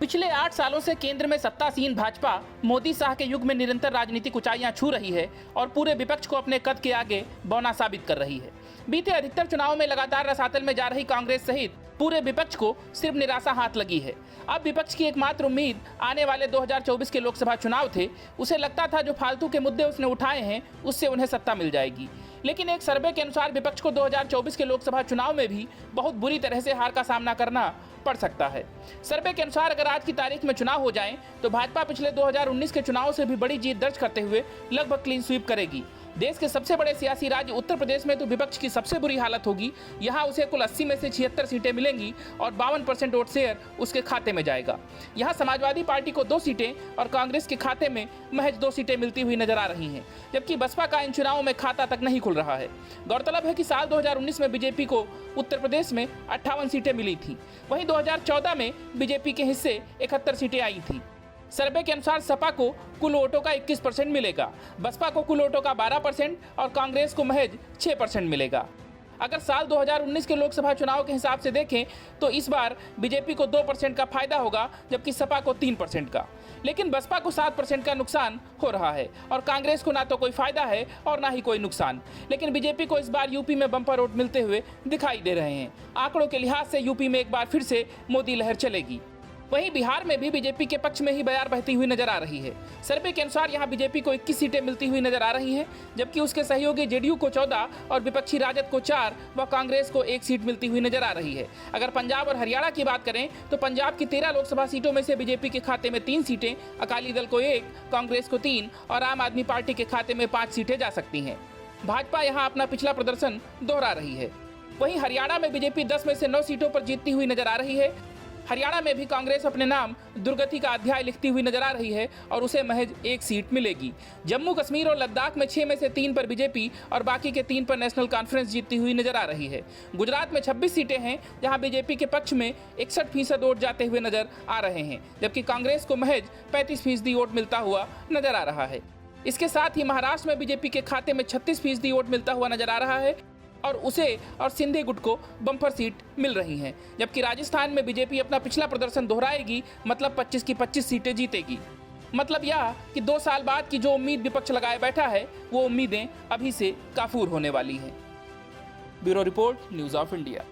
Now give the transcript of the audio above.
पिछले 8 सालों से केंद्र में सत्तासीन भाजपा मोदी शाह के युग में निरंतर राजनीतिक ऊंचाइयां छू रही है और पूरे विपक्ष को अपने कद के आगे बौना साबित कर रही है। बीते अधिकतर चुनावों में लगातार रसातल में जा रही कांग्रेस सहित पूरे विपक्ष को सिर्फ निराशा हाथ लगी है। अब विपक्ष की एकमात्र उम्मीद आने वाले 2024 के लोकसभा चुनाव थे। उसे लगता था जो फालतू के मुद्दे उसने उठाए हैं उससे उन्हें सत्ता मिल जाएगी, लेकिन एक सर्वे के अनुसार विपक्ष को 2024 के लोकसभा चुनाव में भी बहुत बुरी तरह से हार का सामना करना पड़ सकता है। सर्वे के अनुसार अगर आज की तारीख में चुनाव हो जाएं, तो भाजपा पिछले 2019 के चुनाव से भी बड़ी जीत दर्ज करते हुए लगभग क्लीन स्वीप करेगी। देश के सबसे बड़े सियासी राज्य उत्तर प्रदेश में तो विपक्ष की सबसे बुरी हालत होगी। यहाँ उसे कुल 80 में से 76 सीटें मिलेंगी और 52% वोट शेयर उसके खाते में जाएगा। यहाँ समाजवादी पार्टी को 2 सीटें और कांग्रेस के खाते में महज 2 सीटें मिलती हुई नजर आ रही हैं, जबकि बसपा का इन चुनावों में खाता तक नहीं खुल रहा है। गौरतलब है कि साल 2019 में बीजेपी को उत्तर प्रदेश में 58 सीटें मिली थी। वहीं 2014 में बीजेपी के हिस्से 71 सीटें आई थी। सर्वे के अनुसार सपा को कुल वोटों का 21% मिलेगा, बसपा को कुल वोटों का 12% और कांग्रेस को महज 6% मिलेगा। अगर साल 2019 के लोकसभा चुनाव के हिसाब से देखें तो इस बार बीजेपी को 2% का फायदा होगा, जबकि सपा को 3% का। लेकिन बसपा को 7% का नुकसान हो रहा है और कांग्रेस को ना तो कोई फायदा है और ना ही कोई नुकसान। लेकिन बीजेपी को इस बार यूपी में बम्पर वोट मिलते हुए दिखाई दे रहे हैं। आंकड़ों के लिहाज से यूपी में एक बार फिर से मोदी लहर चलेगी। वहीं बिहार में भी बीजेपी के पक्ष में ही बयार बहती हुई नजर आ रही है। सर्वे के अनुसार यहां बीजेपी को 21 सीटें मिलती हुई नजर आ रही हैं, जबकि उसके सहयोगी जेडीयू को 14 और विपक्षी राजद को 4 व कांग्रेस को 1 सीट मिलती हुई नजर आ रही है। अगर पंजाब और हरियाणा की बात करें तो पंजाब की 13 लोकसभा सीटों में से बीजेपी के खाते में 3 सीटें, अकाली दल को 1, कांग्रेस को 3 और आम आदमी पार्टी के खाते में 5 सीटें जा सकती हैं। भाजपा यहाँ अपना पिछला प्रदर्शन दोहरा रही है। वहीं हरियाणा में बीजेपी 10 में से 9 सीटों पर जीतती हुई नजर आ रही है। हरियाणा में भी कांग्रेस अपने नाम दुर्गति का अध्याय लिखती हुई नजर आ रही है और उसे महज 1 सीट मिलेगी। जम्मू कश्मीर और लद्दाख में 6 में से 3 पर बीजेपी और बाकी के 3 पर नेशनल कॉन्फ्रेंस जीतती हुई नजर आ रही है। गुजरात में 26 सीटें हैं, जहां बीजेपी के पक्ष में 61% वोट जाते हुए नजर आ रहे हैं, जबकि कांग्रेस को महज 35% वोट मिलता हुआ नजर आ रहा है। इसके साथ ही महाराष्ट्र में बीजेपी के खाते में 36% वोट मिलता हुआ नजर आ रहा है और उसे और सिंधे गुट को बम्पर सीट मिल रही हैं, जबकि राजस्थान में बीजेपी अपना पिछला प्रदर्शन दोहराएगी, मतलब 25 की 25 सीटें जीतेगी। मतलब यह कि 2 साल बाद की जो उम्मीद विपक्ष लगाए बैठा है वो उम्मीदें अभी से काफूर होने वाली हैं। Bureau report, news of India.